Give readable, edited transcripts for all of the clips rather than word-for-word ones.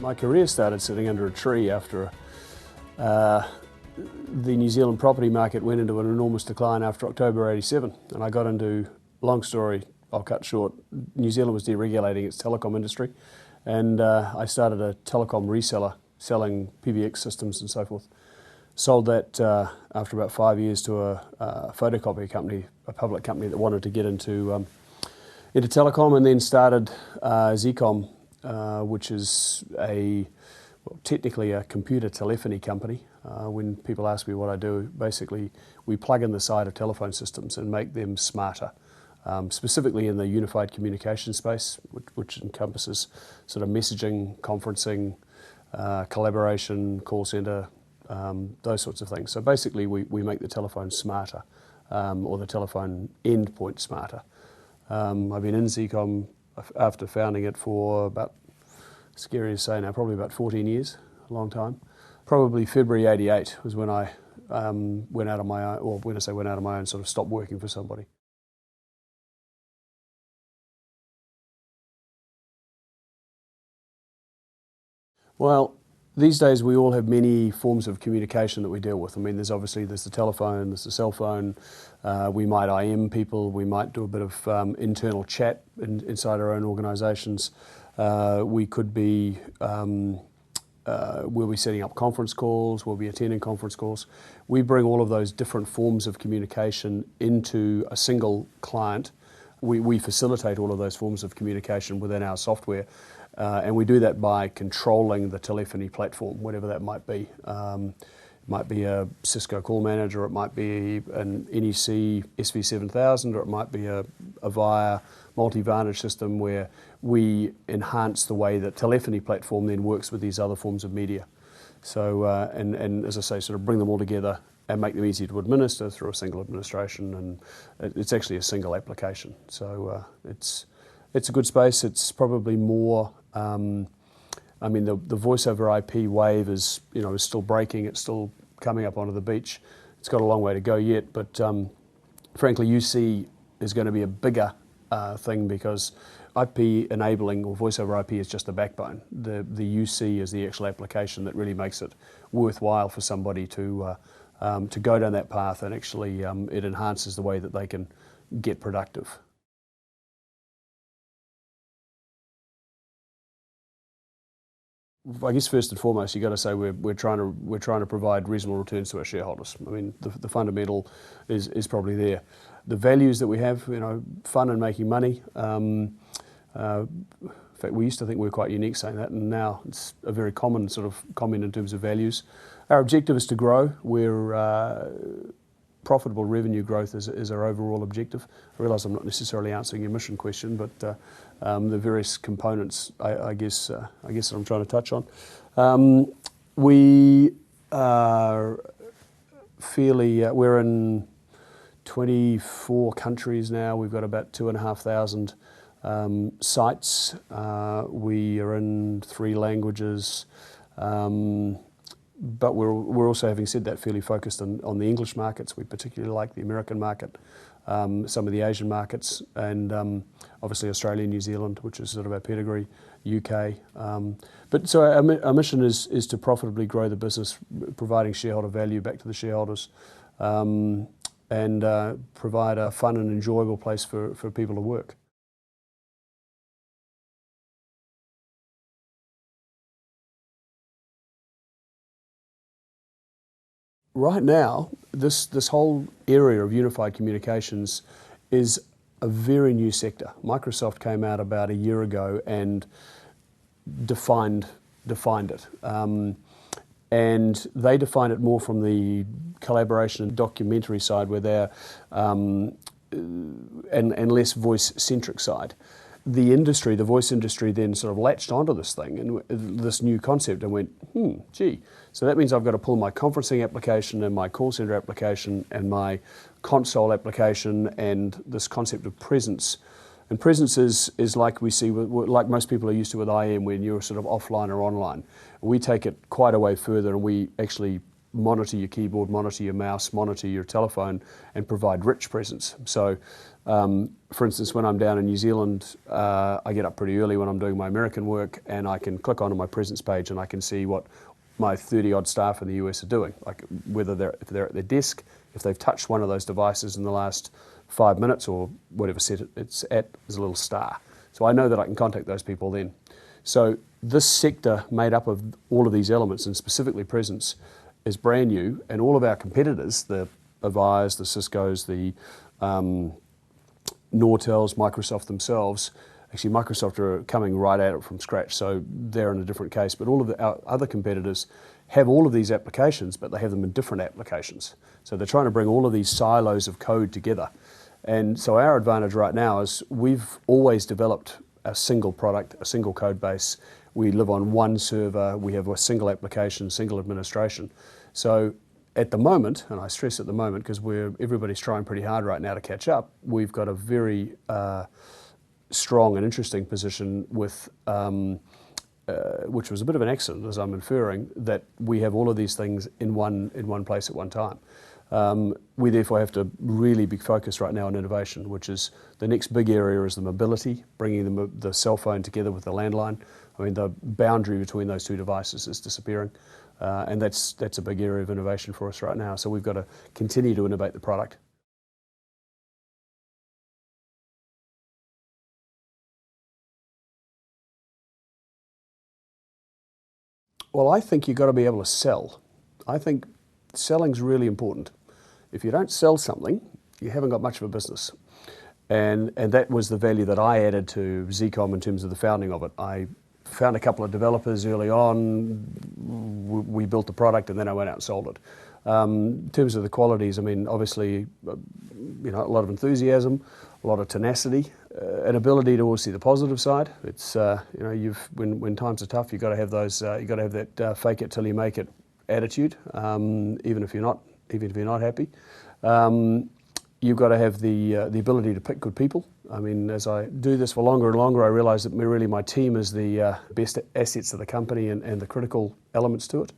My career started sitting under a tree after the New Zealand property market went into an enormous decline after October '87, and I got into, long story I'll cut short, New Zealand was deregulating its telecom industry, and I started a telecom reseller selling PBX systems and so forth. Sold that after about 5 years to a photocopy company, a public company that wanted to get into telecom, and then started Zeacom, which is technically a computer telephony company. When people ask me what I do, basically we plug in the side of telephone systems and make them smarter, specifically in the unified communication space, which encompasses sort of messaging, conferencing, collaboration, call centre, those sorts of things. So basically we make the telephone smarter, or the telephone endpoint smarter. I've been in Zeacom after founding it for about, scary to say now, probably about 14 years, a long time. Probably February '88 was when I went out on my own, or when I say went out on my own, sort of stopped working for somebody. Well, these days we all have many forms of communication that we deal with. I mean, there's the telephone, there's the cell phone, we might IM people, we might do a bit of internal chat inside our own organisations. We could be, we'll be setting up conference calls, we'll be attending conference calls. We bring all of those different forms of communication into a single client. We facilitate all of those forms of communication within our software. And we do that by controlling the telephony platform, whatever that might be. It might be a Cisco call manager, it might be an NEC SV7000, or it might be a Avaya multi-vantage system where we enhance the way that telephony platform then works with these other forms of media. So, and as I say, sort of bring them all together and make them easy to administer through a single administration, and it's actually a single application. So it's a good space. It's probably more, I mean, the voice over IP wave is still breaking. It's still coming up onto the beach. It's got a long way to go yet, but frankly, UC is going to be a bigger thing, because IP enabling, or voice over IP, is just the backbone. The UC is the actual application that really makes it worthwhile for somebody to go down that path, and actually it enhances the way that they can get productive. I guess first and foremost, you've got to say we're trying to provide reasonable returns to our shareholders. I mean, the fundamental is probably there. The values that we have, fun and making money. In fact, we used to think we were quite unique saying that, and now it's a very common sort of comment in terms of values. Our objective is to grow. Profitable revenue growth is our overall objective. I realise I'm not necessarily answering your mission question, but the various components, I guess that I'm trying to touch on. We are we're in 24 countries now. We've got about 2,500 sites. We are in 3 languages. But we're also, having said that, fairly focused on the English markets. We particularly like the American market, some of the Asian markets, and obviously Australia, New Zealand, which is sort of our pedigree, UK. But so our mission is to profitably grow the business, providing shareholder value back to the shareholders, and provide a fun and enjoyable place for people to work. Right now, this whole area of unified communications is a very new sector. Microsoft came out about a year ago and defined it. And they define it more from the collaboration and documentary side, where they're and less voice-centric side. The voice industry, then sort of latched onto this thing and this new concept and went, gee, so that means I've got to pull my conferencing application and my call center application and my console application and this concept of presence. And presence is like we see, like most people are used to with IM, when you're sort of offline or online. We take it quite a way further, and we actually monitor your keyboard, monitor your mouse, monitor your telephone, and provide rich presence. So, for instance, when I'm down in New Zealand, I get up pretty early when I'm doing my American work, and I can click onto my presence page and I can see what my 30-odd staff in the US are doing, like whether if they're at their desk, if they've touched one of those devices in the last 5 minutes or whatever set it's at, there's a little star. So I know that I can contact those people then. So this sector made up of all of these elements, and specifically presence, is brand new, and all of our competitors, the Avayas, the Ciscos, the Nortels, Microsoft themselves, actually Microsoft are coming right at it from scratch, so they're in a different case, but all of our other competitors have all of these applications, but they have them in different applications. So they're trying to bring all of these silos of code together. And so our advantage right now is we've always developed a single product, a single code base. We live on one server, we have a single application, single administration. So at the moment, and I stress at the moment because everybody's trying pretty hard right now to catch up, we've got a very strong and interesting position with, which was a bit of an accident, as I'm inferring, that we have all of these things in one place at one time. We therefore have to really be focused right now on innovation, which is the next big area is the mobility, bringing the cell phone together with the landline. I mean, the boundary between those two devices is disappearing, and that's a big area of innovation for us right now. So we've got to continue to innovate the product. Well, I think you've got to be able to sell. I think selling's really important. If you don't sell something, you haven't got much of a business. And that was the value that I added to Zeacom in terms of the founding of it. I found a couple of developers early on, we built the product, and then I went out and sold it. In terms of the qualities, I mean, obviously, a lot of enthusiasm, a lot of tenacity, an ability to always see the positive side. It's when times are tough, you've got to have those. You've got to have that fake it till you make it attitude, even if you're not happy. You've got to have the ability to pick good people. I mean, as I do this for longer and longer, I realise that really my team is the best assets of the company and the critical elements to it.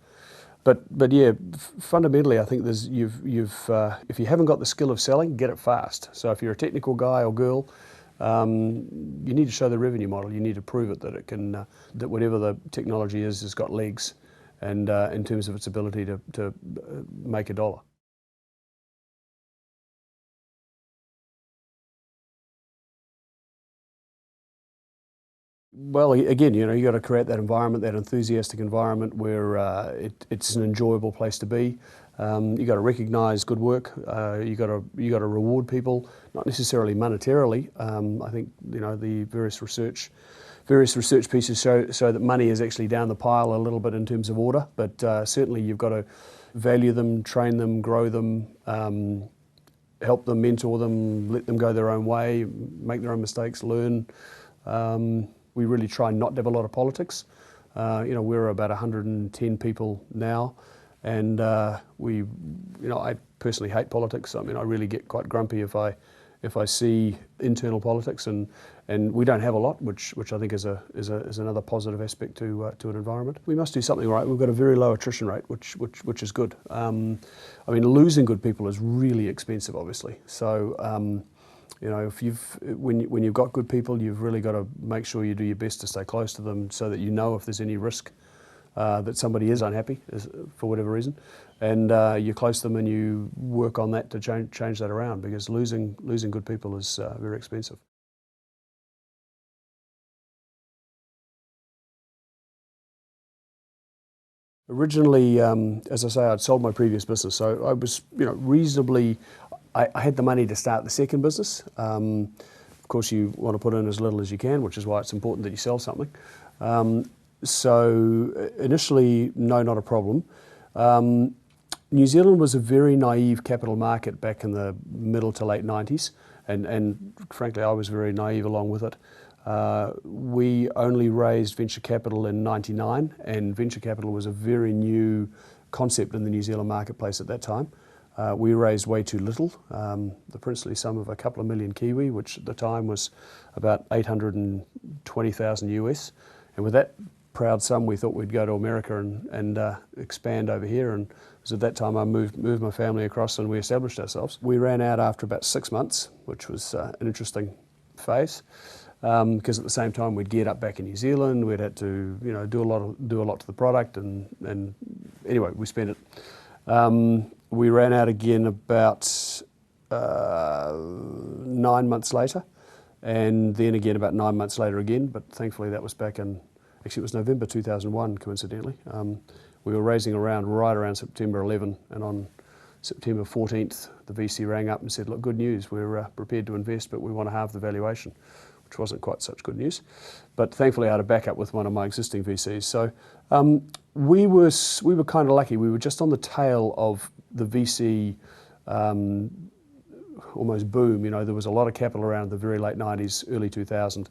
But yeah, fundamentally, I think if you haven't got the skill of selling, get it fast. So if you're a technical guy or girl, you need to show the revenue model. You need to prove it that it can, that whatever the technology is has got legs, and in terms of its ability to make a dollar. Well, again, you got to create that environment, that enthusiastic environment where it's an enjoyable place to be. You got to recognise good work. You got to reward people, not necessarily monetarily. I think the various research pieces show that money is actually down the pile a little bit in terms of order, but certainly you've got to value them, train them, grow them, help them, mentor them, let them go their own way, make their own mistakes, learn. We really try not to have a lot of politics. We're about 110 people now, and I personally hate politics. I mean, I really get quite grumpy if I see internal politics, and we don't have a lot, which I think is another positive aspect to an environment. We must do something right. We've got a very low attrition rate, which is good. I mean, losing good people is really expensive, obviously. So. When you've got good people, you've really got to make sure you do your best to stay close to them, so that you know if there's any risk that somebody is unhappy for whatever reason, and you're close to them and you work on that to change that around, because losing good people is very expensive. Originally, as I say, I'd sold my previous business, so I was reasonably. I had the money to start the second business. Of course, you want to put in as little as you can, which is why it's important that you sell something. So initially, no, not a problem. New Zealand was a very naive capital market back in the middle to late 90s, and frankly, I was very naive along with it. We only raised venture capital in '99, and venture capital was a very new concept in the New Zealand marketplace at that time. We raised way too little, the princely sum of a couple of million Kiwi, which at the time was about 820,000 US. And with that proud son, we thought we'd go to America and expand over here. And it was at that time I moved my family across and we established ourselves. We ran out after about 6 months, which was an interesting phase, because at the same time we'd geared up back in New Zealand. We'd had to do a lot to the product, and anyway we spent it. We ran out again about 9 months later, and then again about 9 months later again, but thankfully that was back in, actually it was November 2001 coincidentally. We were raising right around September 11, and on September 14th the VC rang up and said, look, good news, we're prepared to invest, but we want to halve the valuation, which wasn't quite such good news. But thankfully I had a backup with one of my existing VCs. So we were kind of lucky. We were just on the tail of the VC almost boom. There was a lot of capital around the very late 90s, early 2000.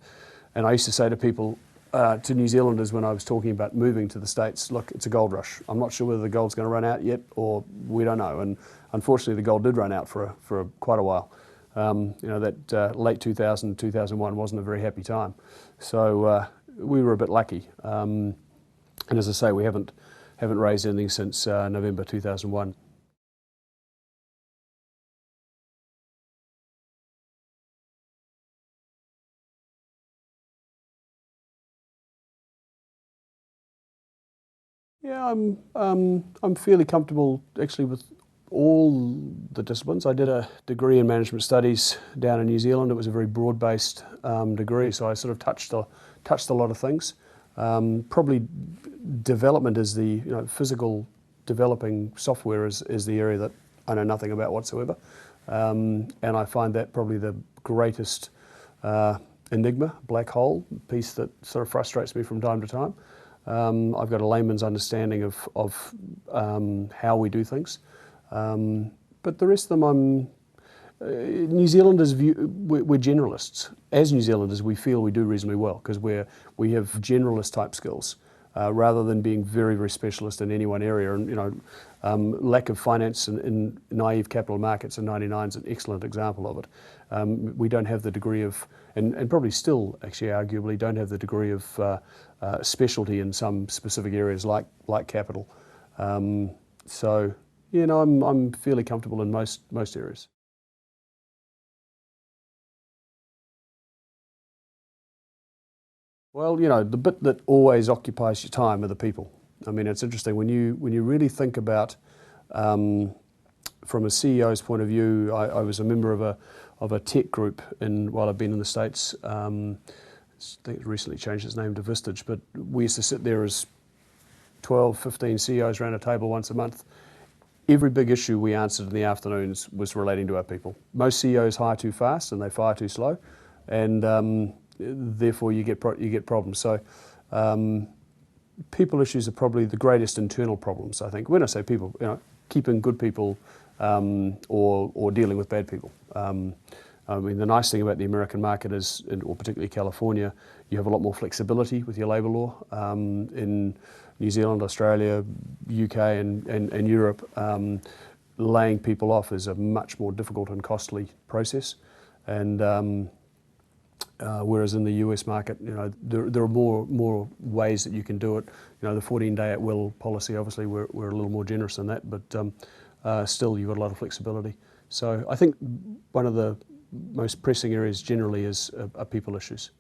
And I used to say to people, to New Zealanders when I was talking about moving to the States, look, it's a gold rush. I'm not sure whether the gold's going to run out yet, or we don't know. And unfortunately the gold did run out for quite a while. That late 2000, 2001 wasn't a very happy time. So we were a bit lucky. And as I say, we haven't raised anything since November 2001. Yeah, I'm fairly comfortable actually with all the disciplines. I did a degree in management studies down in New Zealand. It was a very broad-based degree, so I sort of touched a lot of things. Probably development is the physical developing software is the area that I know nothing about whatsoever, and I find that probably the greatest enigma, black hole piece that sort of frustrates me from time to time. I've got a layman's understanding of how we do things, but the rest of them, New Zealanders we're generalists. As New Zealanders, we feel we do reasonably well because we have generalist type skills rather than being very, very specialist in any one area. And lack of finance in naive capital markets in '99 is an excellent example of it. We don't have the degree of, and probably still actually arguably don't have the degree of specialty in some specific areas like capital. So I'm fairly comfortable in most areas. Well, the bit that always occupies your time are the people. I mean, it's interesting when you really think about, from a CEO's point of view. I was a member of a tech group while I've been in the States. I think it recently changed its name to Vistage, but we used to sit there as 12, 15 CEOs around a table once a month. Every big issue we answered in the afternoons was relating to our people. Most CEOs hire too fast and they fire too slow, and therefore you get problems. So people issues are probably the greatest internal problems, I think. When I say people, keeping good people or dealing with bad people. I mean, the nice thing about the American market is, or particularly California, you have a lot more flexibility with your labour law. In New Zealand, Australia, UK and Europe, laying people off is a much more difficult and costly process. And whereas in the US market, there are more ways that you can do it. The 14-day at will policy, obviously, we're a little more generous than that, but still you've got a lot of flexibility. So I think one of the most pressing areas generally are people issues.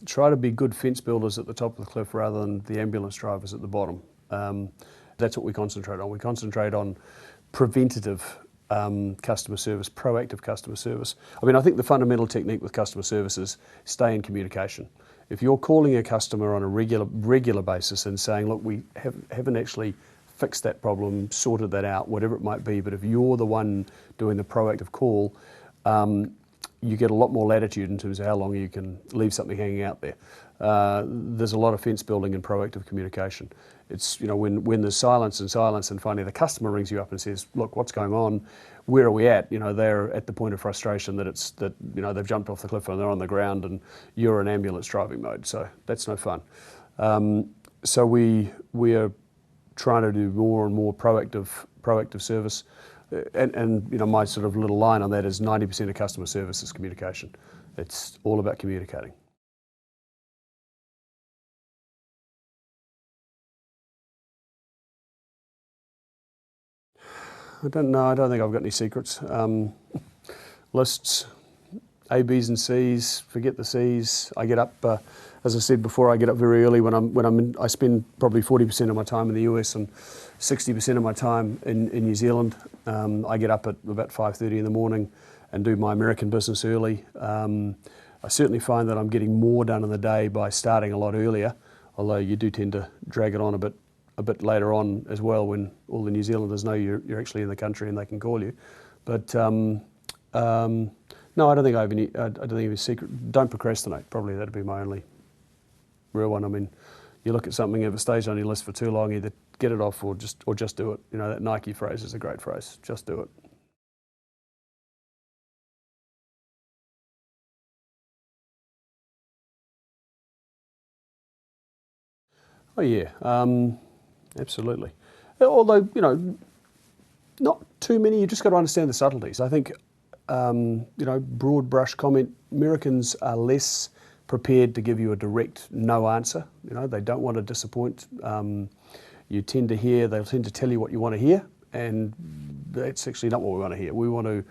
Try to be good fence builders at the top of the cliff rather than the ambulance drivers at the bottom. That's what we concentrate on. We concentrate on preventative customer service, proactive customer service. I mean, I think the fundamental technique with customer service is stay in communication. If you're calling a customer on a regular basis and saying, look, we haven't actually fixed that problem, sorted that out, whatever it might be, but if you're the one doing the proactive call, you get a lot more latitude in terms of how long you can leave something hanging out there. There's a lot of fence building and proactive communication. It's, when there's silence and finally the customer rings you up and says, look, what's going on? Where are we at? They're at the point of frustration that they've jumped off the cliff and they're on the ground and you're in ambulance driving mode. So that's no fun. So we are trying to do more and more proactive service. and my sort of little line on that is 90% of customer service is communication. It's all about communicating. I don't know. I don't think I've got any secrets. Lists, A, B's and C's. Forget the C's. I get up, as I said before, I get up very early I spend probably 40% of my time in the US and 60% of my time in New Zealand. I get up at about 5:30 in the morning and do my American business early. I certainly find that I'm getting more done in the day by starting a lot earlier, although you do tend to drag it on a bit later on as well when all the New Zealanders know you're actually in the country and they can call you. But no, I don't think I have any. I don't think I have a secret. Don't procrastinate. Probably that'd be my only real one. I mean, you look at something, if it stays on your list for too long, either get it off or just do it. That Nike phrase is a great phrase. Just do it. Oh yeah, absolutely. Although not too many. You just got to understand the subtleties. I think broad brush comment. Americans are less prepared to give you a direct no answer. They don't want to disappoint. They'll tend to tell you what you want to hear, and that's actually not what we want to hear. We want to,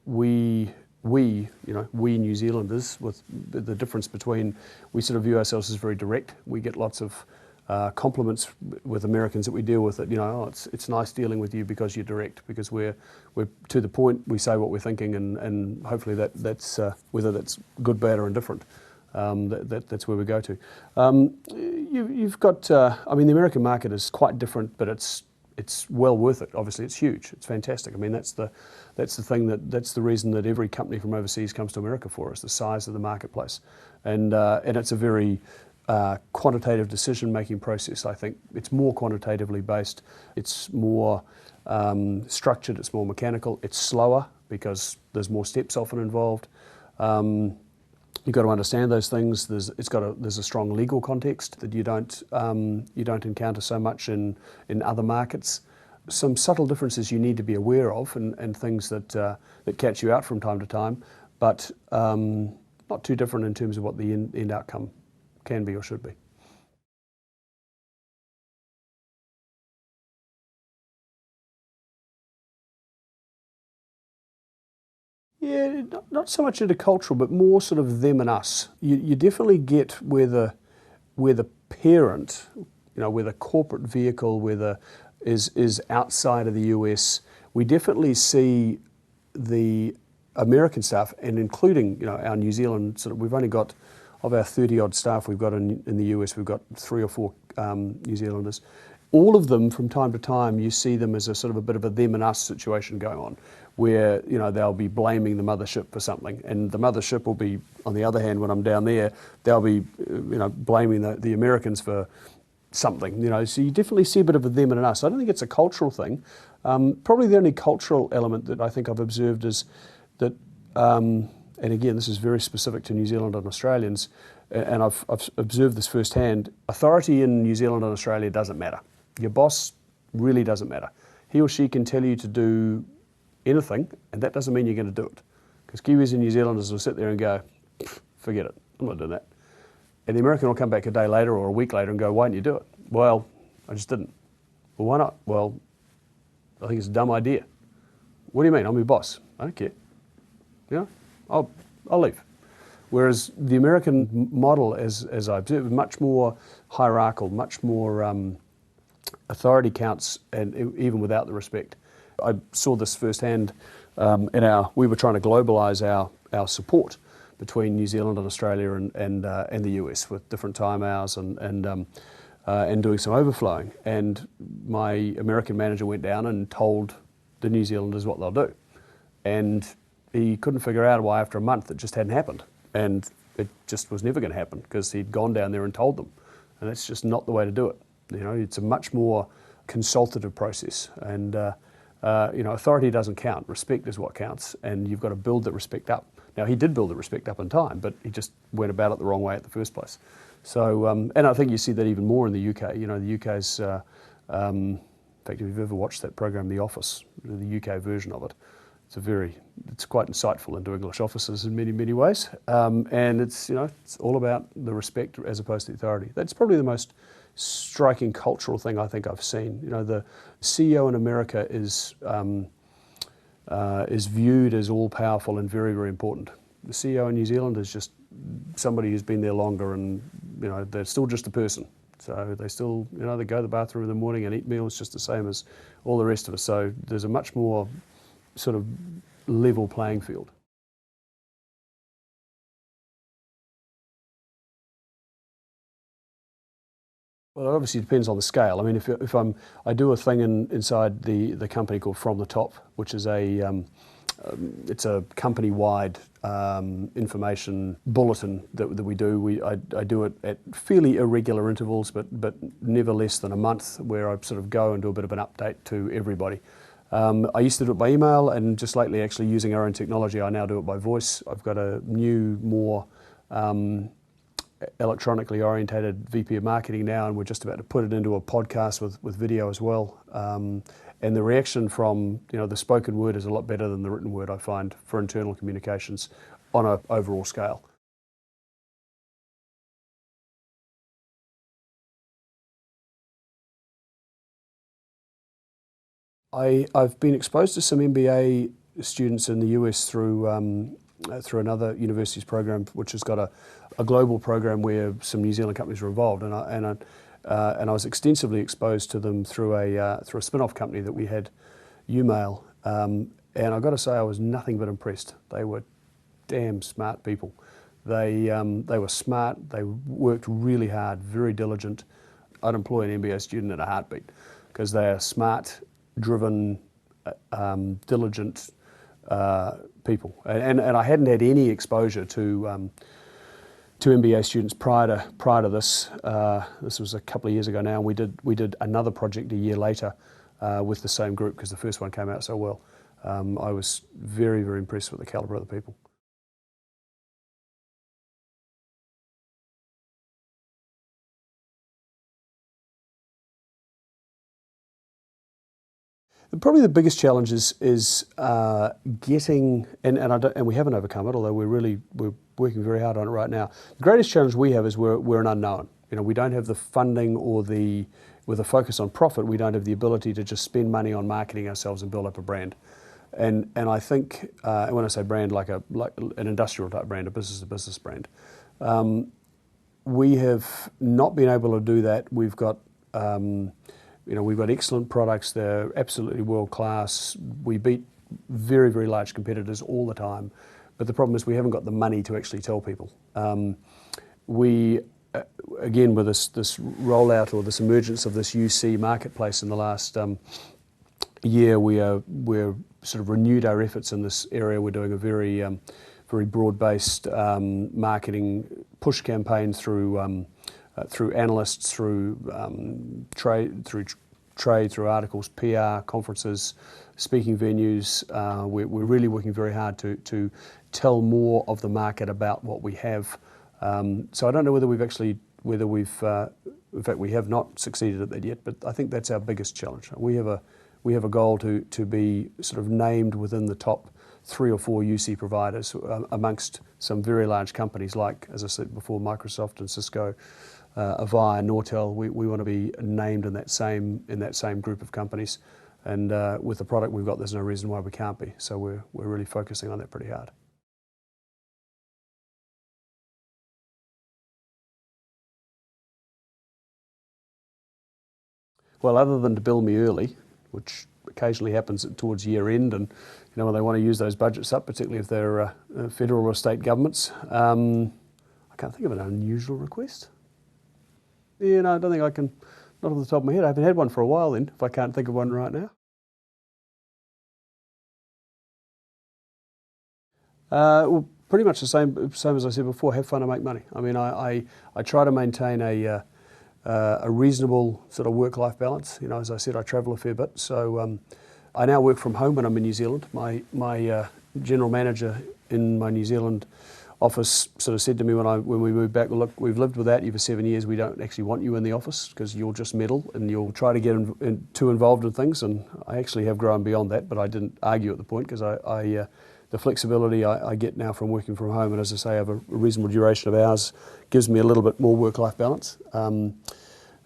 we New Zealanders, with the difference between, we sort of view ourselves as very direct. We get lots of compliments with Americans that we deal with, that it's nice dealing with you because you're direct, because we're to the point. We say what we're thinking, and hopefully that's whether that's good, bad, or indifferent. That's where we go to. You've got, the American market is quite different, but it's well worth it. Obviously, it's huge. It's fantastic. I mean, that's the thing that's the reason that every company from overseas comes to America for, is the size of the marketplace, and it's a very quantitative decision-making process. I think it's more quantitatively based. It's more structured. It's more mechanical. It's slower because there's more steps often involved. You've got to understand those things. There's a strong legal context that you don't encounter so much in other markets. Some subtle differences you need to be aware of, and things that catch you out from time to time, but not too different in terms of what the end outcome can be or should be. Yeah, not so much intercultural, but more sort of them and us. You definitely get where the parent, where the corporate vehicle, is outside of the US. We definitely see the American staff, and including our New Zealand we've only got, of our 30-odd staff we've got in the US, we've got 3 or 4 New Zealanders. All of them, from time to time, you see them as a sort of a bit of a them and us situation going on, where they'll be blaming the mothership for something, and the mothership will be, on the other hand, when I'm down there, they'll be blaming the Americans for something. So you definitely see a bit of a them and an us. I don't think it's a cultural thing. Probably the only cultural element that I think I've observed is that, and again, this is very specific to New Zealand and Australians, and I've observed this firsthand. Authority in New Zealand and Australia doesn't matter. Your boss really doesn't matter. He or she can tell you to do anything, and that doesn't mean you're going to do it. Because Kiwis and New Zealanders will sit there and go, forget it, I'm not doing that. And the American will come back a day later or a week later and go, why didn't you do it? Well, I just didn't. Well, why not? Well, I think it's a dumb idea. What do you mean? I'm your boss. I don't care. I'll leave. Whereas the American model, as I observed, much more hierarchical, much more authority counts, and even without the respect. I saw this firsthand we were trying to globalise our support between New Zealand and Australia and the US, with different time hours and doing some overflowing. And my American manager went down and told the New Zealanders what they'll do. And he couldn't figure out why after a month it just hadn't happened. And it just was never going to happen, because he'd gone down there and told them. And that's just not the way to do it. It's a much more consultative process. And authority doesn't count. Respect is what counts, and you've got to build that respect up. Now, he did build the respect up in time, but he just went about it the wrong way at the first place. So, and I think you see that even more in the UK. The UK's fact, if you've ever watched that program, The Office, the UK version of it, it's quite insightful into English officers in many, many ways. And it's all about the respect as opposed to the authority. That's probably the most striking cultural thing I think I've seen. The CEO in America is viewed as all powerful and very, very important. The CEO in New Zealand is just somebody who's been there longer, and they're still just a person. So they still, they go to the bathroom in the morning and eat meals just the same as all the rest of us. So there's a much more sort of level playing field. Well, it obviously depends on the scale. I mean, if I do a thing inside the company called From the Top, which is it's a company-wide information bulletin that we do. I do it at fairly irregular intervals, but never less than a month, where I sort of go and do a bit of an update to everybody. I used to do it by email, and just lately, actually using our own technology, I now do it by voice. I've got a new, more electronically orientated VP of marketing now, and we're just about to put it into a podcast with video as well. And the reaction from the spoken word is a lot better than the written word, I find, for internal communications on an overall scale. I've been exposed to some MBA students in the US through another university's program, which has got a global program where some New Zealand companies are involved, and I was extensively exposed to them through a spin-off company that we had, Umail, and I've got to say I was nothing but impressed. They were damn smart people. They were smart. They worked really hard, very diligent. I'd employ an MBA student in a heartbeat, because they are smart, driven, diligent people. And I hadn't had any exposure to MBA students prior to this. This was a couple of years ago now. We did another project a year later with the same group, because the first one came out so well. I was very, very impressed with the calibre of the people. Probably the biggest challenge is getting, and we haven't overcome it, although we're working very hard on it right now. The greatest challenge we have is we're an unknown. We don't have the funding with a focus on profit. We don't have the ability to just spend money on marketing ourselves and build up a brand. And I think, when I say brand, like an industrial type brand, a business-to-business brand, we have not been able to do that. We've got we've got excellent products. They're absolutely world-class. We beat very, very large competitors all the time. But the problem is we haven't got the money to actually tell people. Again, with this rollout or this emergence of this UC marketplace in the last year, we're sort of renewed our efforts in this area. We're doing a very broad-based marketing push campaign through analysts, through trade, through articles, PR, conferences, speaking venues. We're really working very hard to tell more of the market about what we have. So I don't know whether we've in fact, we have not succeeded at that yet, but I think that's our biggest challenge. We have a goal to be sort of named within the top 3 or 4 UC providers amongst some very large companies like, as I said before, Microsoft and Cisco, Avaya, Nortel. We want to be named in that same group of companies, and with the product we've got, there's no reason why we can't be. So we're really focusing on that pretty hard. Well, other than to bill me early, which occasionally happens towards year end, and when they want to use those budgets up, particularly if they're federal or state governments, I can't think of an unusual request. Yeah, no, I don't think I can, not off the top of my head. I haven't had one for a while then, if I can't think of one right now. Well, pretty much the same as I said before, have fun and make money. I mean, I try to maintain a reasonable sort of work-life balance. As I said, I travel a fair bit, so I now work from home when I'm in New Zealand. My general manager in my New Zealand office sort of said to me when we moved back, well, look, we've lived without you for 7 years. We don't actually want you in the office because you'll just meddle and you'll try to get too involved in things. And I actually have grown beyond that, but I didn't argue at the point because the flexibility I get now from working from home, and as I say, I have a reasonable duration of hours, gives me a little bit more work-life balance.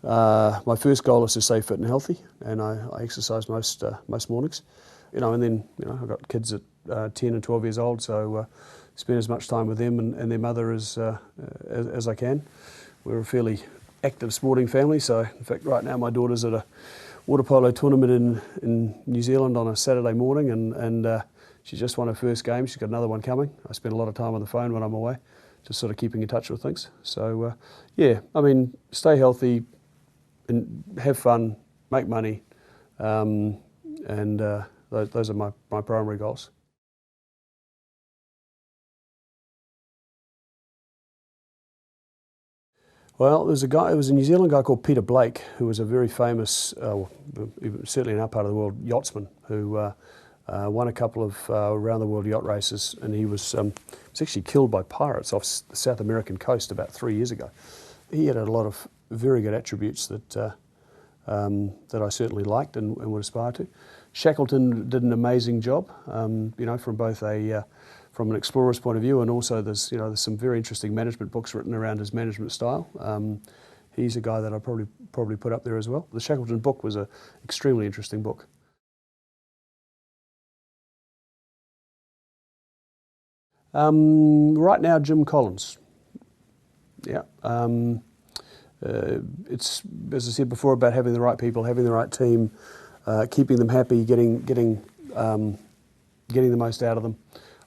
My first goal is to stay fit and healthy, and I exercise most mornings. And then I've got kids at 10 and 12 years old, so spend as much time with them and their mother as I can. We're a fairly active sporting family, so in fact right now my daughter's at a water polo tournament in New Zealand on a Saturday morning, and she just won her first game. She's got another one coming. I spend a lot of time on the phone when I'm away, just sort of keeping in touch with things. So stay healthy and have fun, make money, and those are my primary goals. Well, there was a New Zealand guy called Peter Blake, who was a very famous, certainly in our part of the world, yachtsman, who won a couple of around the world yacht races, and he was actually killed by pirates off the South American coast about 3 years ago. He had a lot of very good attributes that I certainly liked and would aspire to. Shackleton did an amazing job, from both from an explorer's point of view, and also there's some very interesting management books written around his management style. He's a guy that I probably put up there as well. The Shackleton book was an extremely interesting book. Right now, Jim Collins. Yeah. It's, as I said before, about having the right people, having the right team, keeping them happy, getting the most out of them.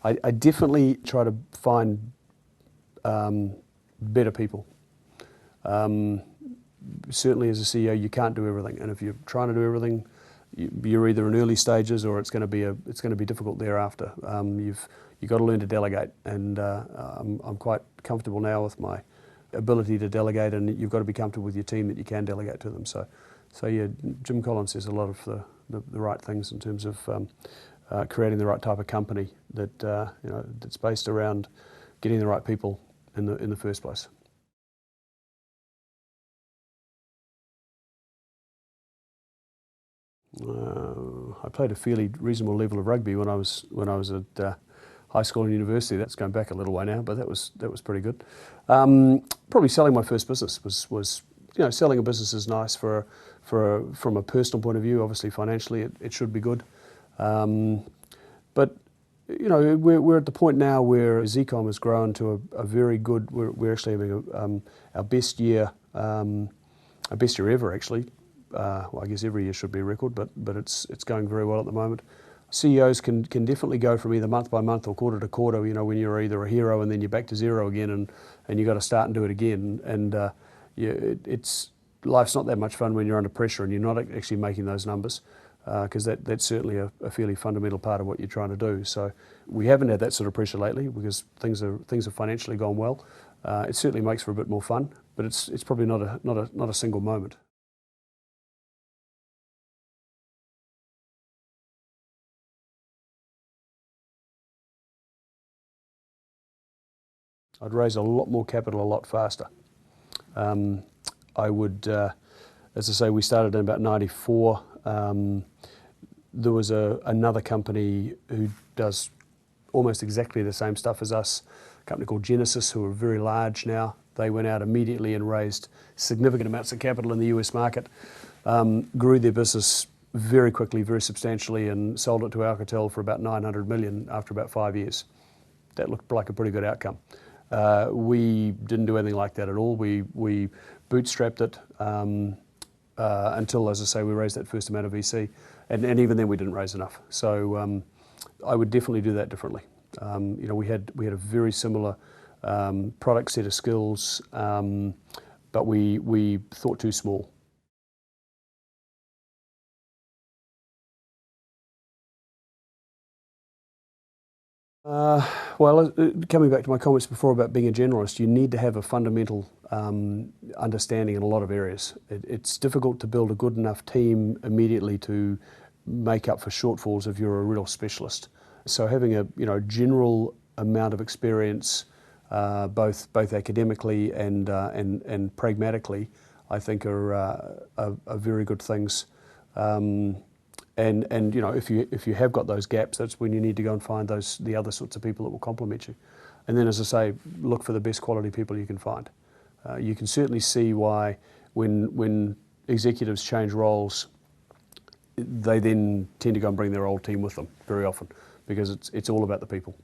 I definitely try to find better people. Certainly, as a CEO, you can't do everything, and if you're trying to do everything, you're either in early stages or it's going to be difficult thereafter. You've got to learn to delegate, and I'm quite comfortable now with my ability to delegate, and you've got to be comfortable with your team that you can delegate to them. So yeah, Jim Collins says a lot of the right things in terms of creating the right type of company that's based around getting the right people in the first place. I played a fairly reasonable level of rugby when I was at high school and university. That's going back a little way now, but that was pretty good. Probably selling my first business was selling a business is nice from a personal point of view. Obviously, financially, it should be good. But we're at the point now where Zeacom has grown to a very good. We're actually having our best year ever, actually. Well, I guess every year should be a record, but it's going very well at the moment. CEOs can definitely go from either month by month or quarter to quarter, when you're either a hero and then you're back to zero again, and you've got to start and do it again. And life's not that much fun when you're under pressure and you're not actually making those numbers, because that's certainly a fairly fundamental part of what you're trying to do. So we haven't had that sort of pressure lately because things have financially gone well. It certainly makes for a bit more fun, but it's probably not a single moment. I'd raise a lot more capital a lot faster. I would, as I say, we started in about '94. There was another company who does almost exactly the same stuff as us, a company called Genesis, who are very large now. They went out immediately and raised significant amounts of capital in the US market, grew their business very quickly, very substantially, and sold it to Alcatel for about $900 million after about 5 years. That looked like a pretty good outcome. We didn't do anything like that at all. We bootstrapped it until, as I say, we raised that first amount of VC, and even then we didn't raise enough. So I would definitely do that differently. We had a very similar product set of skills, but we thought too small. Well, coming back to my comments before about being a generalist, you need to have a fundamental understanding in a lot of areas. It's difficult to build a good enough team immediately to make up for shortfalls if you're a real specialist. So having a general amount of experience both academically and pragmatically, I think are very good things. And you know, if you have got those gaps, that's when you need to go and find the other sorts of people that will complement you. And then, as I say, look for the best quality people you can find. You can certainly see why when executives change roles, they then tend to go and bring their old team with them very often, because it's all about the people.